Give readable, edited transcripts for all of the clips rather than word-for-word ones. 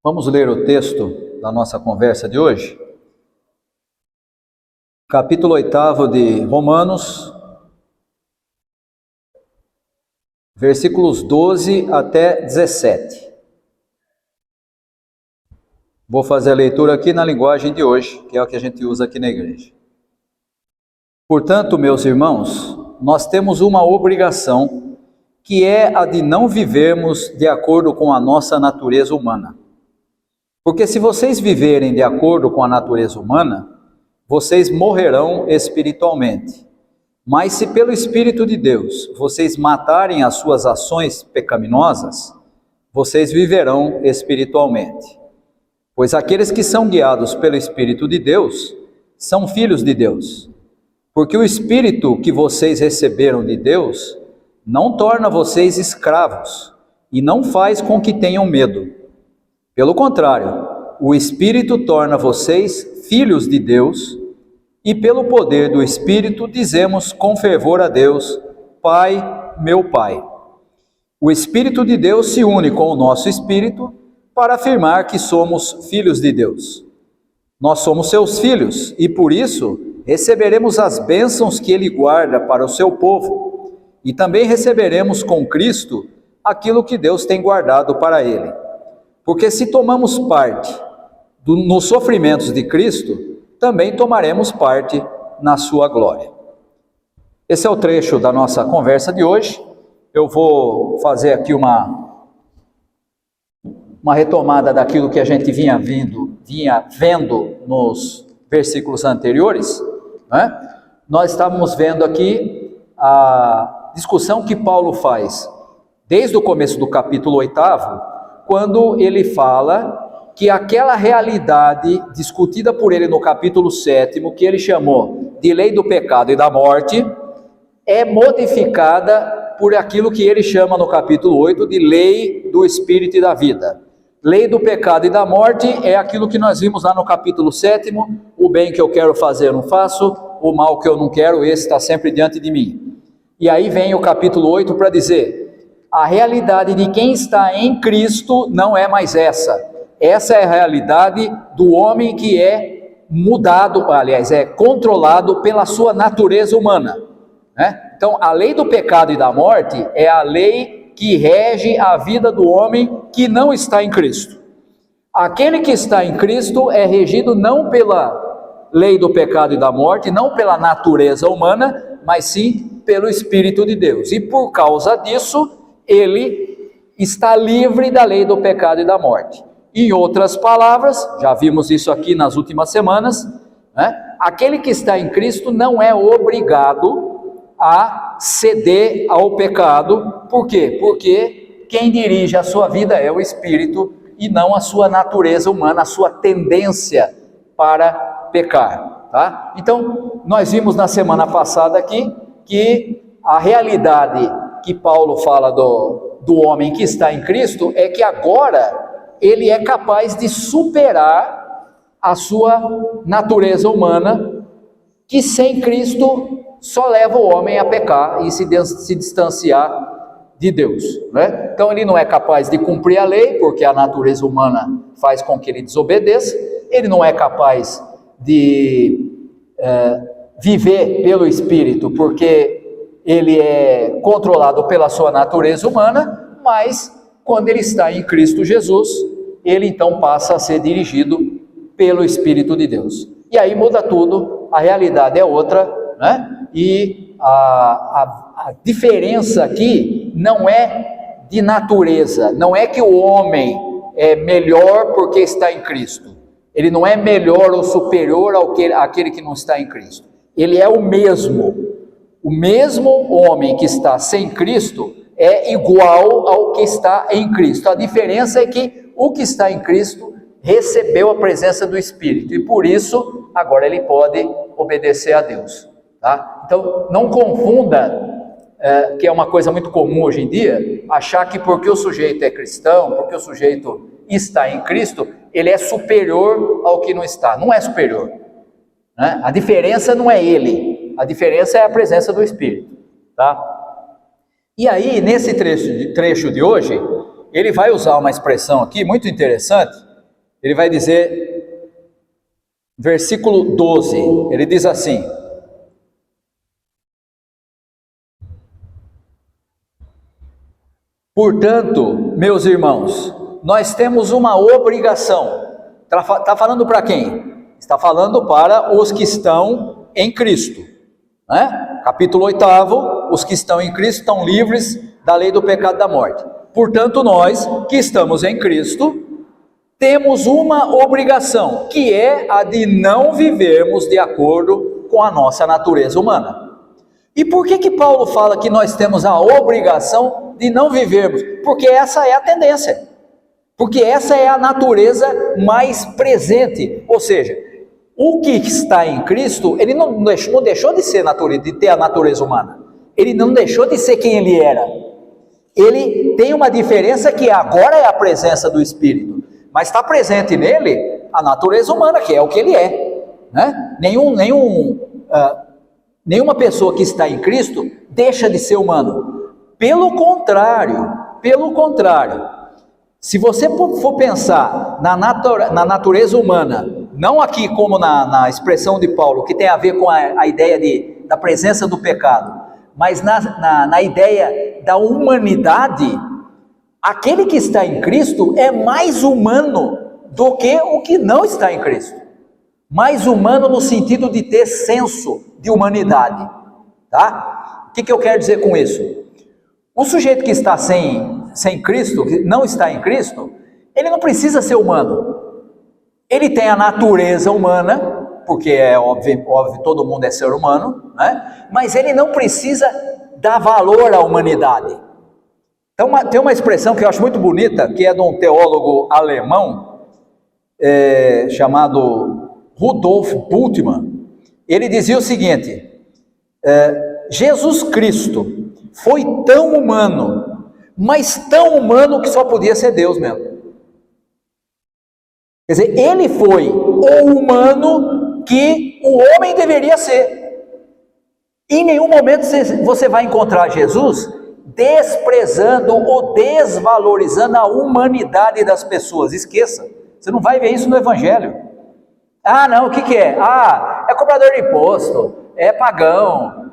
Vamos ler o texto da nossa conversa de hoje? Capítulo 8 de Romanos, versículos 12 até 17. Vou fazer a leitura aqui na linguagem de hoje, que é o que a gente usa aqui na igreja. Portanto, meus irmãos, nós temos uma obrigação, que é a de não vivermos de acordo com a nossa natureza humana. Porque se vocês viverem de acordo com a natureza humana, vocês morrerão espiritualmente. Mas se pelo Espírito de Deus vocês matarem as suas ações pecaminosas, vocês viverão espiritualmente. Pois aqueles que são guiados pelo Espírito de Deus são filhos de Deus. Porque o Espírito que vocês receberam de Deus não torna vocês escravos e não faz com que tenham medo. Pelo contrário, o Espírito torna vocês filhos de Deus, e pelo poder do Espírito dizemos com fervor a Deus: Pai, meu Pai. O Espírito de Deus se une com o nosso Espírito para afirmar que somos filhos de Deus. Nós somos seus filhos e por isso receberemos as bênçãos que Ele guarda para o seu povo, e também receberemos com Cristo aquilo que Deus tem guardado para Ele. Porque se tomamos parte nos sofrimentos de Cristo, também tomaremos parte na sua glória. Esse é o trecho da nossa conversa de hoje. Eu vou fazer aqui uma retomada daquilo que a gente vinha vendo nos versículos anteriores, né? Nós estávamos vendo aqui a discussão que Paulo faz desde o começo do capítulo 8, quando ele fala que aquela realidade discutida por ele no capítulo 7, que ele chamou de lei do pecado e da morte, é modificada por aquilo que ele chama no capítulo 8 de lei do espírito e da vida. Lei do pecado e da morte é aquilo que nós vimos lá no capítulo 7, o bem que eu quero fazer eu não faço, o mal que eu não quero, esse está sempre diante de mim. E aí vem o capítulo 8 para dizer: a realidade de quem está em Cristo não é mais essa. Essa é a realidade do homem que é mudado, aliás, é controlado pela sua natureza humana, né? Então, a lei do pecado e da morte é a lei que rege a vida do homem que não está em Cristo. Aquele que está em Cristo é regido não pela lei do pecado e da morte, não pela natureza humana, mas sim pelo Espírito de Deus. E por causa disso, ele está livre da lei do pecado e da morte. Em outras palavras, já vimos isso aqui nas últimas semanas, né? Aquele que está em Cristo não é obrigado a ceder ao pecado. Por quê? Porque quem dirige a sua vida é o Espírito e não a sua natureza humana, a sua tendência para pecar, tá? Então, nós vimos na semana passada aqui que a realidade que Paulo fala do homem que está em Cristo é que agora ele é capaz de superar a sua natureza humana, que sem Cristo só leva o homem a pecar e se distanciar de Deus, né? Então ele não é capaz de cumprir a lei, porque a natureza humana faz com que ele desobedeça. Ele não é capaz de viver pelo Espírito, porque ele é controlado pela sua natureza humana, mas quando ele está em Cristo Jesus, ele então passa a ser dirigido pelo Espírito de Deus. E aí muda tudo, a realidade é outra, né? E a diferença aqui não é de natureza, não é que o homem é melhor porque está em Cristo. Ele não é melhor ou superior àquele que não está em Cristo. Ele é o mesmo. O mesmo homem que está sem Cristo é igual ao que está em Cristo. A diferença é que o que está em Cristo recebeu a presença do Espírito e por isso agora ele pode obedecer a Deus, tá? Então não confunda, que é uma coisa muito comum hoje em dia, achar que porque o sujeito é cristão, porque o sujeito está em Cristo, ele é superior ao que não está. Não é superior, né? A diferença não é ele, a diferença é a presença do Espírito, tá? E aí, nesse trecho de hoje, ele vai usar uma expressão aqui muito interessante, Ele vai dizer, versículo 12, ele diz assim: portanto, meus irmãos, nós temos uma obrigação. Está falando para quem? Está falando para os que estão em Cristo, né? Capítulo 8, os que estão em Cristo estão livres da lei do pecado e da morte. Portanto, nós que estamos em Cristo, temos uma obrigação, que é a de não vivermos de acordo com a nossa natureza humana. E por que Paulo fala que nós temos a obrigação de não vivermos? Porque essa é a tendência. Porque essa é a natureza mais presente. Ou seja, o que está em Cristo, ele não deixou de ser natureza, de ter a natureza humana. Ele não deixou de ser quem ele era. Ele tem uma diferença que agora é a presença do Espírito. Mas está presente nele a natureza humana, que é o que ele é, né? Nenhuma pessoa que está em Cristo deixa de ser humano. Pelo contrário, se você for pensar na natureza humana, não aqui como na expressão de Paulo, que tem a ver com a ideia da presença do pecado, mas na ideia da humanidade, aquele que está em Cristo é mais humano do que o que não está em Cristo. Mais humano no sentido de ter senso de humanidade, tá? O que eu quero dizer com isso? O sujeito que está sem Cristo, que não está em Cristo, ele não precisa ser humano. Ele tem a natureza humana, porque é óbvio, todo mundo é ser humano, né? Mas ele não precisa dar valor à humanidade. Então, tem uma expressão que eu acho muito bonita, que é de um teólogo alemão, chamado Rudolf Bultmann. Ele dizia o seguinte: Jesus Cristo foi tão humano, mas tão humano que só podia ser Deus mesmo. Quer dizer, ele foi o humano que o homem deveria ser. Em nenhum momento você vai encontrar Jesus desprezando ou desvalorizando a humanidade das pessoas. Esqueça, você não vai ver isso no Evangelho. Ah, não, o que é? Ah, é cobrador de imposto, é pagão,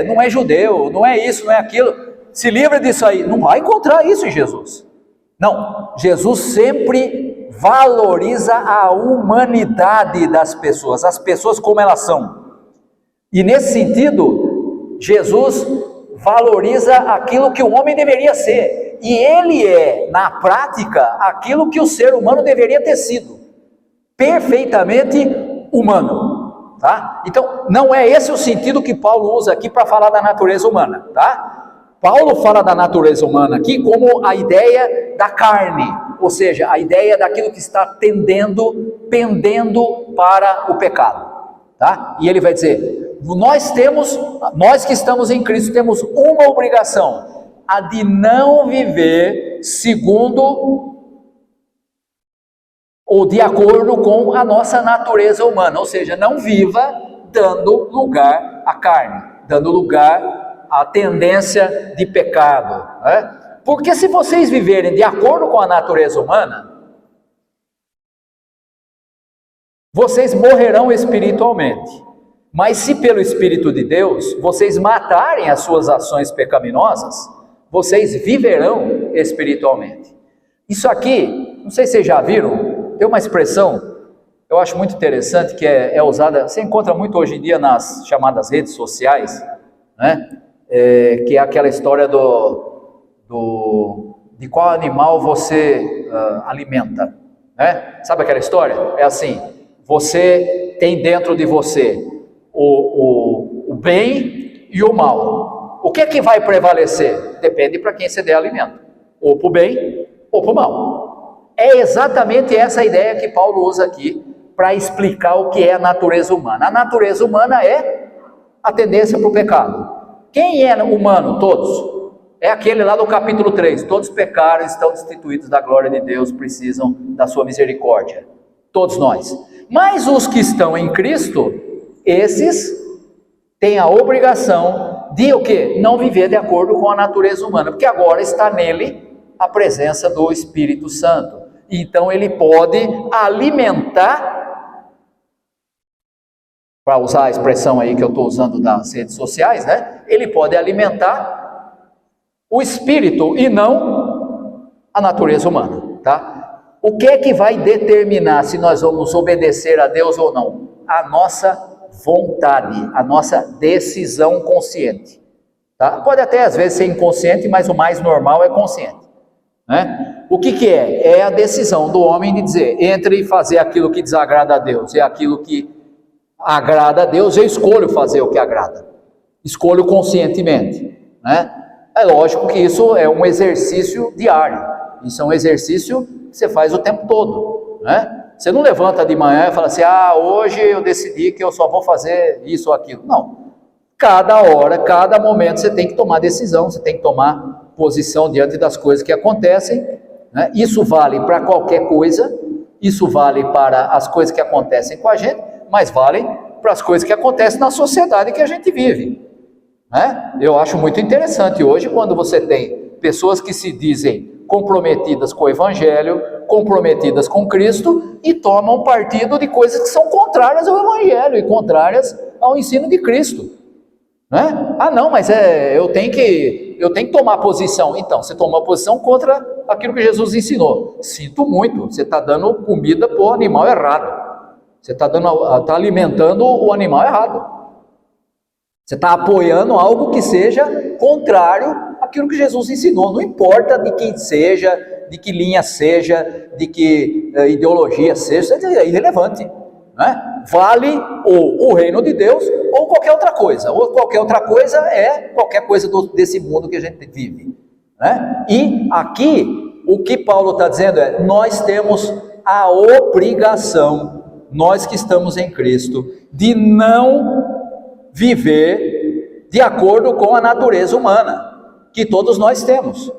não é judeu, não é isso, não é aquilo. Se livra disso aí. Não vai encontrar isso em Jesus. Não, Jesus sempre valoriza a humanidade das pessoas, as pessoas como elas são. E nesse sentido, Jesus valoriza aquilo que o homem deveria ser. E ele é, na prática, aquilo que o ser humano deveria ter sido. Perfeitamente humano, tá? Então, não é esse o sentido que Paulo usa aqui para falar da natureza humana, tá? Paulo fala da natureza humana aqui como a ideia da carne, ou seja, a ideia daquilo que está pendendo para o pecado, tá? E ele vai dizer, nós que estamos em Cristo temos uma obrigação, a de não viver segundo ou de acordo com a nossa natureza humana, ou seja, não viva dando lugar à carne, dando lugar à tendência de pecado, né? Porque se vocês viverem de acordo com a natureza humana, vocês morrerão espiritualmente. Mas se pelo Espírito de Deus vocês matarem as suas ações pecaminosas, vocês viverão espiritualmente. Isso aqui, não sei se vocês já viram, tem uma expressão, eu acho muito interessante, que é usada, você encontra muito hoje em dia nas chamadas redes sociais, né? Que é aquela história de qual animal você alimenta, né? Sabe aquela história? É assim, você tem dentro de você o bem e o mal. O que é que vai prevalecer? Depende para quem você der alimento, ou para o bem ou para o mal. É exatamente essa ideia que Paulo usa aqui para explicar o que é a natureza humana. A natureza humana é a tendência para o pecado. Quem é humano? Todos. É aquele lá do capítulo 3, todos pecaram, estão destituídos da glória de Deus, precisam da sua misericórdia. Todos nós. Mas os que estão em Cristo, esses têm a obrigação de o quê? Não viver de acordo com a natureza humana, porque agora está nele a presença do Espírito Santo. Então ele pode alimentar, para usar a expressão aí que eu estou usando das redes sociais, né? Ele pode alimentar o espírito e não a natureza humana, tá? O que é que vai determinar se nós vamos obedecer a Deus ou não? A nossa vontade, a nossa decisão consciente, tá? Pode até às vezes ser inconsciente, mas o mais normal é consciente, né? O que é? É a decisão do homem de dizer, entre fazer aquilo que desagrada a Deus e aquilo que agrada a Deus, eu escolho fazer o que agrada, escolho conscientemente, né? É lógico que isso é um exercício diário, isso é um exercício que você faz o tempo todo, né? Você não levanta de manhã e fala assim, hoje eu decidi que eu só vou fazer isso ou aquilo. Não. Cada hora, cada momento você tem que tomar decisão, você tem que tomar posição diante das coisas que acontecem, né? Isso vale para qualquer coisa, isso vale para as coisas que acontecem com a gente, mas vale para as coisas que acontecem na sociedade que a gente vive, né? Eu acho muito interessante hoje quando você tem pessoas que se dizem comprometidas com o Evangelho, comprometidas com Cristo e tomam partido de coisas que são contrárias ao Evangelho e contrárias ao ensino de Cristo, né? Não, mas eu tenho que tomar posição. Então, você toma posição contra aquilo que Jesus ensinou. Sinto muito, você está dando comida para o animal errado, você está alimentando o animal errado. Você está apoiando algo que seja contrário àquilo que Jesus ensinou. Não importa de quem seja, de que linha seja, de que ideologia seja, é irrelevante, né? Vale ou o reino de Deus ou qualquer outra coisa. Ou qualquer outra coisa é qualquer coisa desse mundo que a gente vive, né? E aqui, o que Paulo está dizendo é, nós temos a obrigação, nós que estamos em Cristo, de não viver de acordo com a natureza humana, que todos nós temos.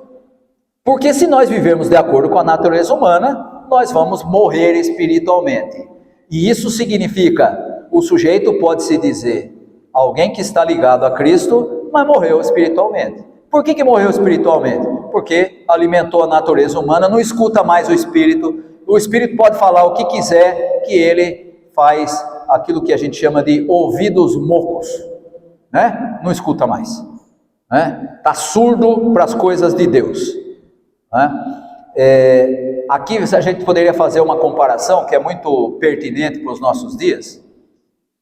Porque se nós vivermos de acordo com a natureza humana, nós vamos morrer espiritualmente. E isso significa, o sujeito pode se dizer, alguém que está ligado a Cristo, mas morreu espiritualmente. Por que morreu espiritualmente? Porque alimentou a natureza humana, não escuta mais o Espírito pode falar o que quiser, que ele faz aquilo que a gente chama de ouvidos mocos, né? Não escuta mais, né? Está surdo para as coisas de Deus, né? Aqui a gente poderia fazer uma comparação que é muito pertinente para os nossos dias,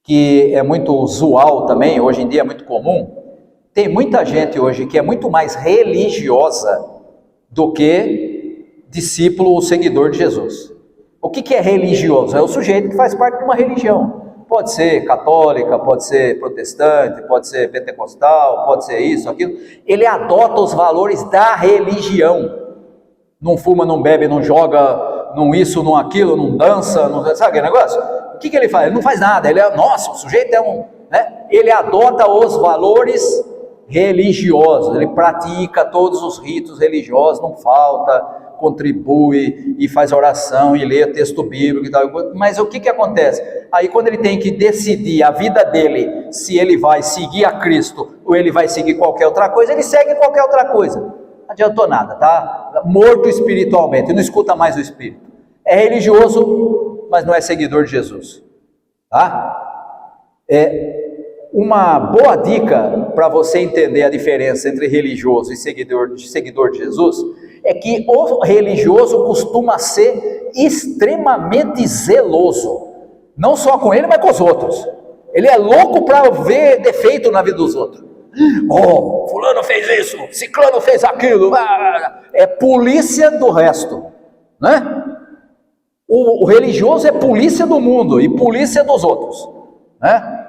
que é muito usual também, hoje em dia é muito comum. Tem muita gente hoje que é muito mais religiosa do que discípulo ou seguidor de Jesus. O que é religioso? É o sujeito que faz parte de uma religião. Pode ser católica, pode ser protestante, pode ser pentecostal, pode ser isso, aquilo. Ele adota os valores da religião. Não fuma, não bebe, não joga, não isso, não aquilo, não dança, não, sabe aquele negócio? O que ele faz? Ele não faz nada. O sujeito é né? Ele adota os valores religiosos. Ele pratica todos os ritos religiosos, não falta, contribui e faz oração e lê texto bíblico e tal. Mas o que acontece? Aí quando ele tem que decidir a vida dele, se ele vai seguir a Cristo ou ele vai seguir qualquer outra coisa, ele segue qualquer outra coisa. Não adiantou nada, tá? Morto espiritualmente, não escuta mais o Espírito. É religioso, mas não é seguidor de Jesus, tá? Uma boa dica para você entender a diferença entre religioso e seguidor de Jesus é que o religioso costuma ser extremamente zeloso, não só com ele, mas com os outros. Ele é louco para ver defeito na vida dos outros. Fulano fez isso, ciclano fez aquilo. É polícia do resto, né? O religioso é polícia do mundo e polícia dos outros, né?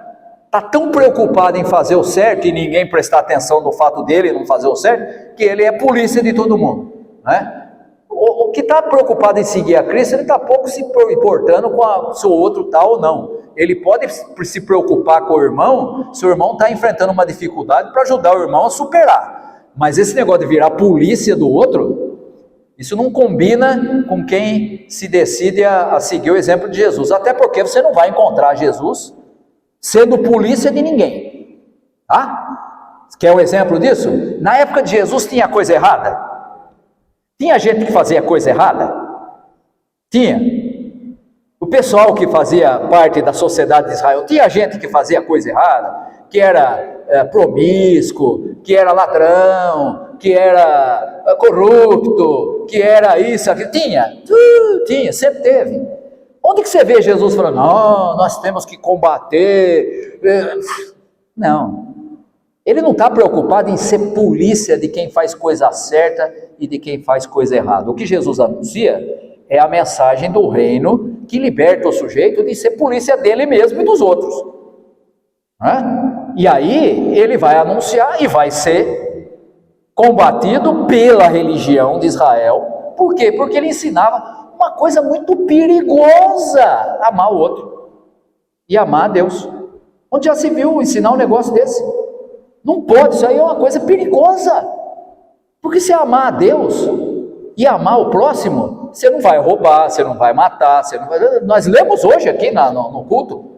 Está tão preocupado em fazer o certo e ninguém prestar atenção no fato dele não fazer o certo, que ele é polícia de todo mundo, né? O que está preocupado em seguir a Cristo, ele está pouco se importando com se o outro está ou não. Ele pode se preocupar com o irmão, se o irmão está enfrentando uma dificuldade, para ajudar o irmão a superar. Mas esse negócio de virar polícia do outro, isso não combina com quem se decide a seguir o exemplo de Jesus. Até porque você não vai encontrar Jesus sendo polícia de ninguém, tá? Quer um exemplo disso? Na época de Jesus tinha coisa errada? Tinha gente que fazia coisa errada? Tinha. O pessoal que fazia parte da sociedade de Israel, tinha gente que fazia coisa errada, que era promíscuo, que era ladrão, que era corrupto, que era isso, aquilo. Tinha, sempre teve. Onde que você vê Jesus falando, não, nós temos que combater? Não. Ele não está preocupado em ser polícia de quem faz coisa certa e de quem faz coisa errada. O que Jesus anuncia é a mensagem do reino que liberta o sujeito de ser polícia dele mesmo e dos outros. E aí ele vai anunciar e vai ser combatido pela religião de Israel. Por quê? Porque ele ensinava uma coisa muito perigosa: amar o outro e amar a Deus. Onde já se viu ensinar um negócio desse? Não pode, isso aí é uma coisa perigosa. Porque se amar a Deus e amar o próximo, você não vai roubar, você não vai matar, você não vai... Nós lemos hoje aqui no culto,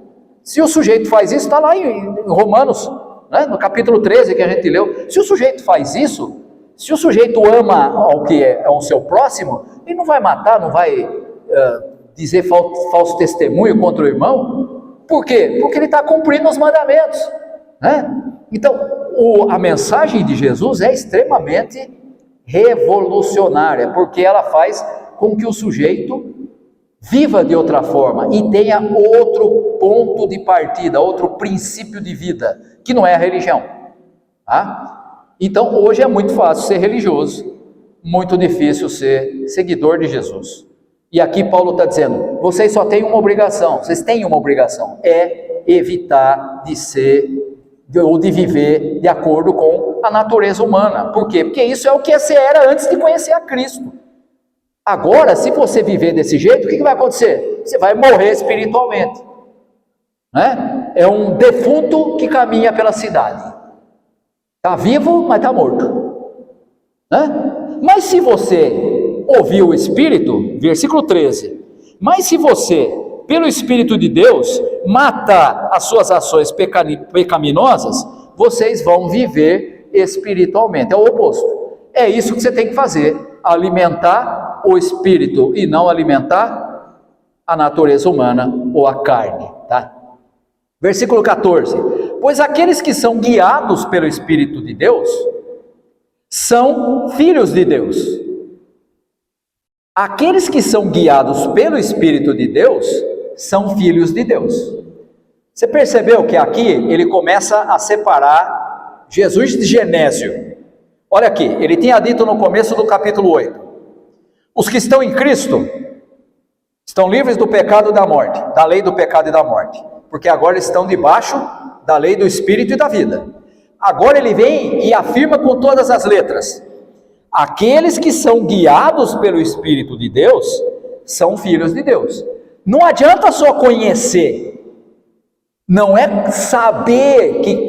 se o sujeito faz isso, está lá em Romanos, né, no capítulo 13 que a gente leu. Se o sujeito faz isso, se o sujeito ama o que é o seu próximo, ele não vai matar, não vai dizer falso testemunho contra o irmão. Por quê? Porque ele está cumprindo os mandamentos, né? Então, a mensagem de Jesus é extremamente revolucionária, porque ela faz com que o sujeito viva de outra forma e tenha outro ponto de partida, outro princípio de vida, que não é a religião. Então, hoje é muito fácil ser religioso, muito difícil ser seguidor de Jesus. E aqui Paulo está dizendo, vocês só têm uma obrigação, vocês têm uma obrigação, é evitar de ser ou de viver de acordo com a natureza humana. Por quê? Porque isso é o que você era antes de conhecer a Cristo. Agora, se você viver desse jeito, o que vai acontecer? Você vai morrer espiritualmente, né? É um defunto que caminha pela cidade. Está vivo, mas está morto, né? Mas se você ouvir o Espírito, versículo 13, mas se você, pelo Espírito de Deus, matar as suas ações pecaminosas, vocês vão viver espiritualmente. É o oposto. É isso que você tem que fazer, alimentar o Espírito e não alimentar a natureza humana ou a carne, tá? Versículo 14, pois aqueles que são guiados pelo Espírito de Deus, são filhos de Deus. Aqueles que são guiados pelo Espírito de Deus, são filhos de Deus. Você percebeu que aqui ele começa a separar Jesus de Genésio. Olha aqui, ele tinha dito no começo do capítulo 8, os que estão em Cristo, estão livres do pecado e da morte, da lei do pecado e da morte, porque agora estão debaixo da lei do Espírito e da vida. Agora ele vem e afirma com todas as letras, aqueles que são guiados pelo Espírito de Deus, são filhos de Deus. Não adianta só conhecer, não é saber que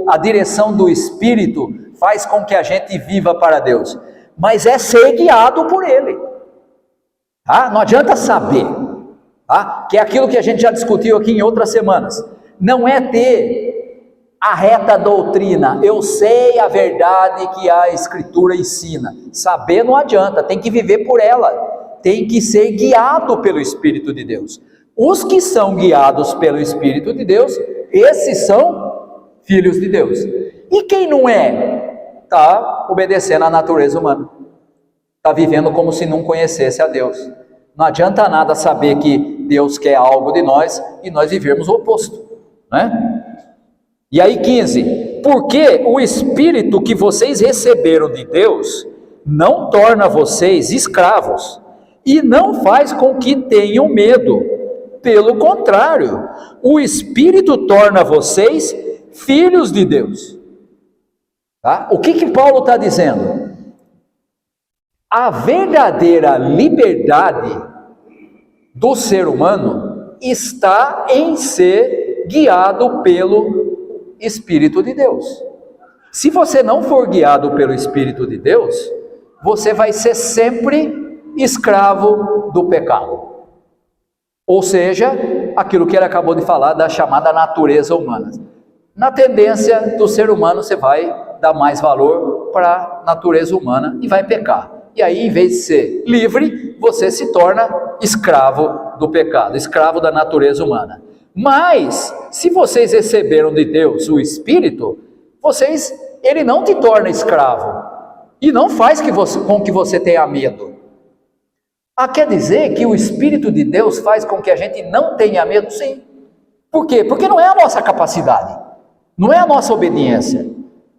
a direção do Espírito faz com que a gente viva para Deus, mas é ser guiado por Ele. Não adianta saber, que é aquilo que a gente já discutiu aqui em outras semanas. Não é ter a reta doutrina, eu sei a verdade que a Escritura ensina. Saber não adianta, tem que viver por ela. Tem que ser guiado pelo Espírito de Deus. Os que são guiados pelo Espírito de Deus, esses são filhos de Deus. E quem não é, está obedecendo à natureza humana. Está vivendo como se não conhecesse a Deus. Não adianta nada saber que Deus quer algo de nós e nós vivermos o oposto, né? E aí 15, porque o Espírito que vocês receberam de Deus, não torna vocês escravos, e não faz com que tenham medo. Pelo contrário, o Espírito torna vocês filhos de Deus. O que Paulo está dizendo? A verdadeira liberdade do ser humano está em ser guiado pelo Espírito de Deus. Se você não for guiado pelo Espírito de Deus, você vai ser sempre escravo do pecado, ou seja, aquilo que ele acabou de falar da chamada natureza humana. Na tendência do ser humano, você vai dar mais valor para a natureza humana e vai pecar. E aí, em vez de ser livre, você se torna escravo do pecado, escravo da natureza humana. Mas, se vocês receberam de Deus o Espírito, ele não te torna escravo e não faz com que você tenha medo. Quer dizer que o Espírito de Deus faz com que a gente não tenha medo? Sim. Por quê? Porque não é a nossa capacidade, não é a nossa obediência,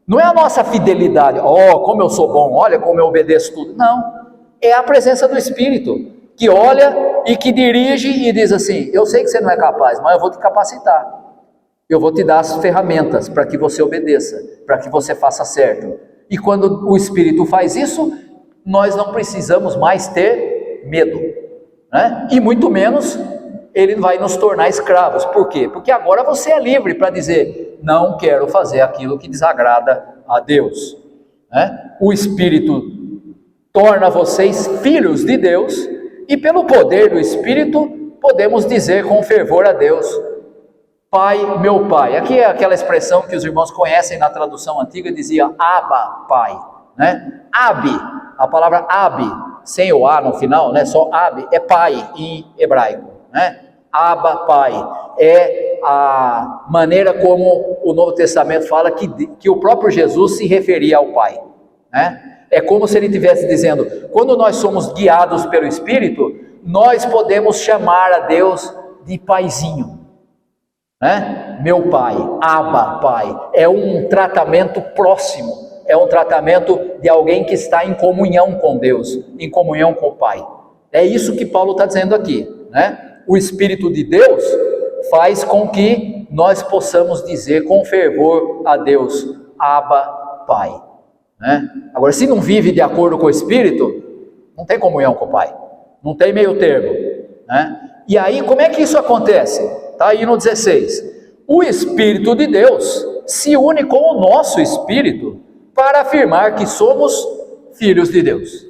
não é a nossa fidelidade. Oh, como eu sou bom, olha como eu obedeço tudo. Não, é a presença do Espírito, que olha e que dirige e diz assim: eu sei que você não é capaz, mas eu vou te capacitar. Eu vou te dar as ferramentas para que você obedeça, para que você faça certo. E quando o Espírito faz isso, nós não precisamos mais ter medo, né? E muito menos ele vai nos tornar escravos. Por quê? Porque agora você é livre para dizer: não quero fazer aquilo que desagrada a Deus, né? O Espírito torna vocês filhos de Deus, e pelo poder do Espírito podemos dizer com fervor a Deus: Pai, meu Pai. Aqui é aquela expressão que os irmãos conhecem na tradução antiga, dizia Abba, Pai, né? Abi, a palavra Abi, sem o A no final, né? Só Abi, é Pai em hebraico, né? Abba, Pai, é a maneira como o Novo Testamento fala que o próprio Jesus se referia ao Pai, né? É como se ele estivesse dizendo: quando nós somos guiados pelo Espírito, nós podemos chamar a Deus de Paizinho, né? Meu Pai, Abba, Pai, é um tratamento próximo, é um tratamento de alguém que está em comunhão com Deus, em comunhão com o Pai. É isso que Paulo está dizendo aqui, né? O Espírito de Deus faz com que nós possamos dizer com fervor a Deus: Abba, Pai, né? Agora, se não vive de acordo com o Espírito, não tem comunhão com o Pai, não tem meio termo, né? E aí, como é que isso acontece? Está aí no 16. O Espírito de Deus se une com o nosso Espírito para afirmar que somos filhos de Deus,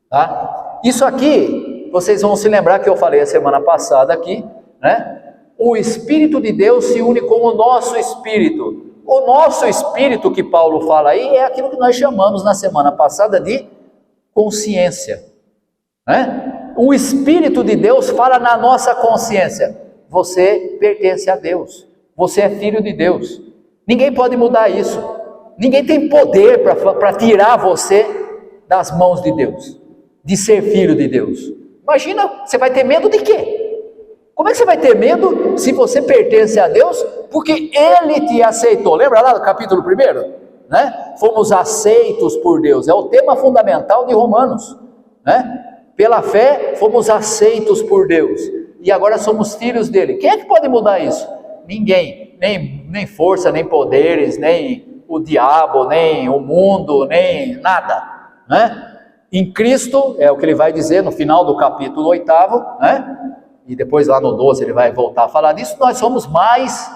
tá? Isso aqui, vocês vão se lembrar que eu falei a semana passada aqui, né? O Espírito de Deus se une com o nosso Espírito. O nosso Espírito que Paulo fala aí é aquilo que nós chamamos na semana passada de consciência, né? O Espírito de Deus fala na nossa consciência: você pertence a Deus, você é filho de Deus. Ninguém pode mudar isso, ninguém tem poder para tirar você das mãos de Deus, de ser filho de Deus. Imagina, você vai ter medo de quê? Como é que você vai ter medo se você pertence a Deus? Porque Ele te aceitou. Lembra lá do capítulo 1? Né? Fomos aceitos por Deus, é o tema fundamental de Romanos, né? Pela fé fomos aceitos por Deus, e agora somos filhos dele. Quem é que pode mudar isso? Ninguém, nem força, nem poderes, nem o diabo, nem o mundo, nem nada, né? Em Cristo, é o que ele vai dizer no final do capítulo 8, né? E depois lá no 12 ele vai voltar a falar disso. Nós somos mais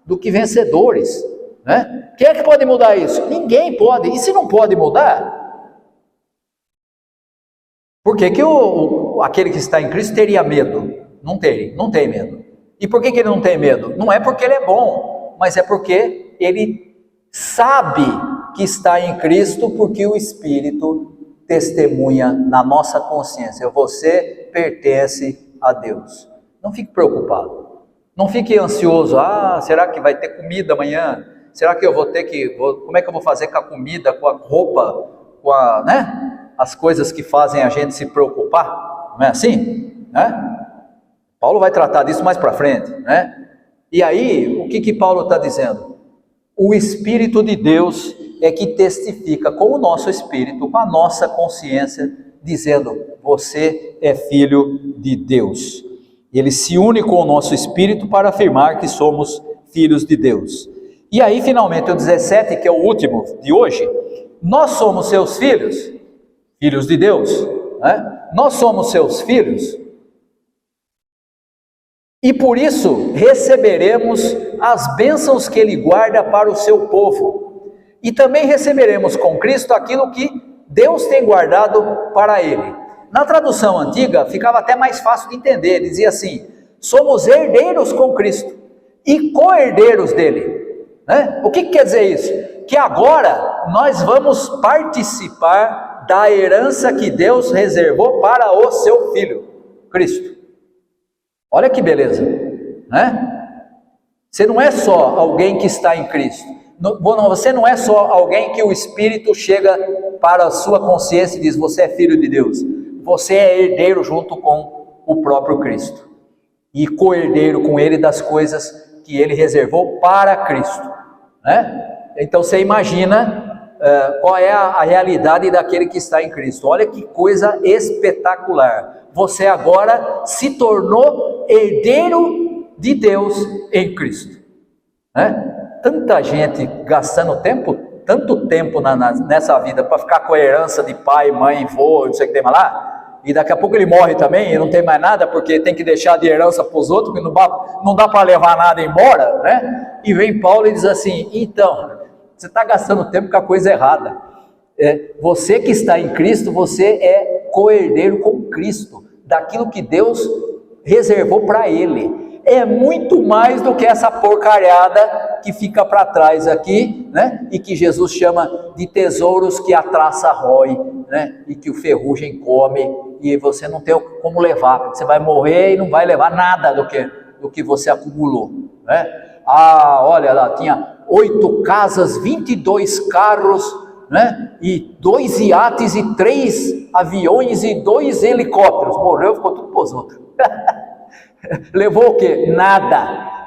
do que vencedores, né? Quem é que pode mudar isso? Ninguém pode. E se não pode mudar, por que aquele que está em Cristo teria medo? Não tem medo. E por que ele não tem medo? Não é porque ele é bom, mas é porque ele sabe que está em Cristo, porque o Espírito testemunha na nossa consciência: você pertence a Deus. Não fique preocupado, não fique ansioso: será que vai ter comida amanhã? Será que eu vou ter como é que eu vou fazer com a comida, com a roupa, né? As coisas que fazem a gente se preocupar, não é assim, né? Paulo vai tratar disso mais para frente, né? E aí, o que Paulo está dizendo? O Espírito de Deus é que testifica com o nosso espírito, com a nossa consciência, dizendo: você é filho de Deus. Ele se une com o nosso espírito para afirmar que somos filhos de Deus. E aí, finalmente, o 17, que é o último de hoje: nós somos seus filhos, filhos de Deus, né? Nós somos seus filhos, e por isso receberemos as bênçãos que Ele guarda para o seu povo, e também receberemos com Cristo aquilo que Deus tem guardado para Ele. Na tradução antiga ficava até mais fácil de entender, dizia assim: somos herdeiros com Cristo e co-herdeiros dele, né? O que quer dizer isso? Que agora nós vamos participar da herança que Deus reservou para o seu Filho, Cristo. Olha que beleza, né? Você não é só alguém que está em Cristo. Você não é só alguém que o Espírito chega para a sua consciência e diz, você é filho de Deus. Você é herdeiro junto com o próprio Cristo. E co-herdeiro com Ele das coisas que Ele reservou para Cristo, né? Então você imagina qual é a realidade daquele que está em Cristo. Olha que coisa espetacular. Você agora se tornou herdeiro de Deus em Cristo, né? Tanta gente gastando tanto tempo nessa vida para ficar com a herança de pai, mãe, vô, não sei o que tem mais lá, e daqui a pouco ele morre também e não tem mais nada porque tem que deixar de herança para os outros, que não dá para levar nada embora, né? E vem Paulo e diz assim, então, você está gastando tempo com a coisa errada. Você que está em Cristo, você é co-herdeiro com Cristo, daquilo que Deus reservou para Ele. É muito mais do que essa porcariada que fica para trás aqui, né? E que Jesus chama de tesouros que a traça rói, né? E que o ferrugem come, e você não tem como levar, porque você vai morrer e não vai levar nada do que você acumulou, né? Olha lá, tinha 8 casas, 22 carros, né? E 2 iates e 3 aviões e 2 helicópteros. Morreu, ficou tudo para os outros. Levou o quê? Nada.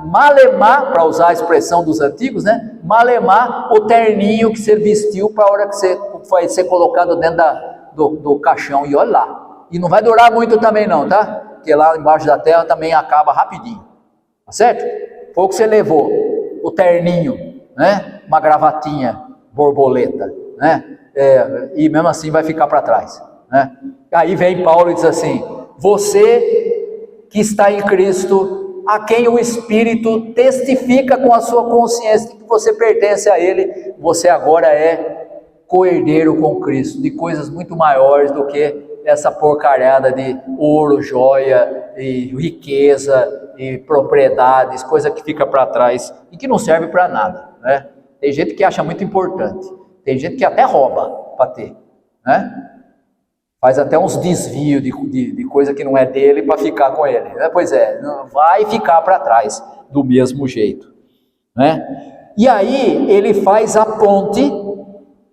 Malemar, para usar a expressão dos antigos, né? Malemar, o terninho que você vestiu para a hora que você vai ser colocado dentro do caixão. E olha lá. E não vai durar muito também não, tá? Porque lá embaixo da terra também acaba rapidinho. Tá certo? Foi o que você levou. O terninho, né? Uma gravatinha borboleta, né? E mesmo assim vai ficar para trás, né? Aí vem Paulo e diz assim, você que está em Cristo, a quem o Espírito testifica com a sua consciência de que você pertence a Ele, você agora é co-herdeiro com Cristo, de coisas muito maiores do que essa porcariada de ouro, joia, e riqueza, e propriedades, coisa que fica para trás, e que não serve para nada, né? Tem gente que acha muito importante, tem gente que até rouba para ter, né? Faz até uns desvios de coisa que não é dele para ficar com ele. Pois é, vai ficar para trás do mesmo jeito, né? E aí ele faz a ponte,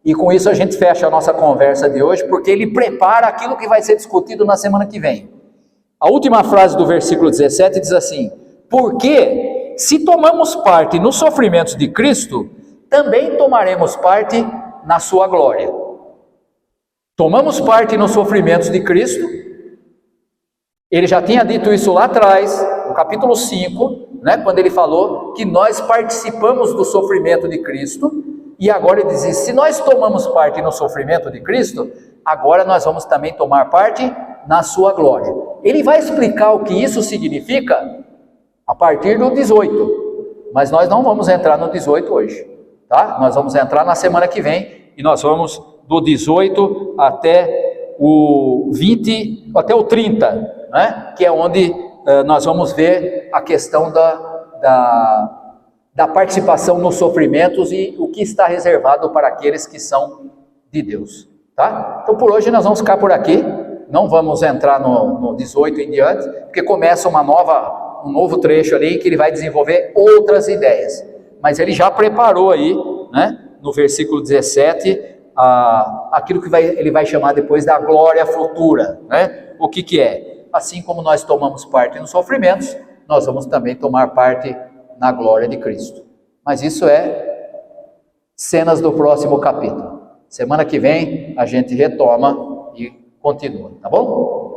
e com isso a gente fecha a nossa conversa de hoje, porque ele prepara aquilo que vai ser discutido na semana que vem. A última frase do versículo 17 diz assim, porque se tomamos parte nos sofrimentos de Cristo, também tomaremos parte na sua glória. Tomamos parte nos sofrimentos de Cristo, ele já tinha dito isso lá atrás, no capítulo 5, né, quando ele falou que nós participamos do sofrimento de Cristo, e agora ele diz, se nós tomamos parte no sofrimento de Cristo, agora nós vamos também tomar parte na sua glória. Ele vai explicar o que isso significa a partir do 18, mas nós não vamos entrar no 18 hoje, tá? Nós vamos entrar na semana que vem, e nós vamos do 18 até o 20, até o 30, né? Que é onde nós vamos ver a questão da participação nos sofrimentos e o que está reservado para aqueles que são de Deus, tá? Então por hoje nós vamos ficar por aqui, não vamos entrar no 18 em diante, porque começa um novo trecho ali que ele vai desenvolver outras ideias, mas ele já preparou aí, né? No versículo 17, aquilo que ele vai chamar depois da glória futura, né? O que é? Assim como nós tomamos parte nos sofrimentos, nós vamos também tomar parte na glória de Cristo. Mas isso é cenas do próximo capítulo. Semana que vem a gente retoma e continua, tá bom?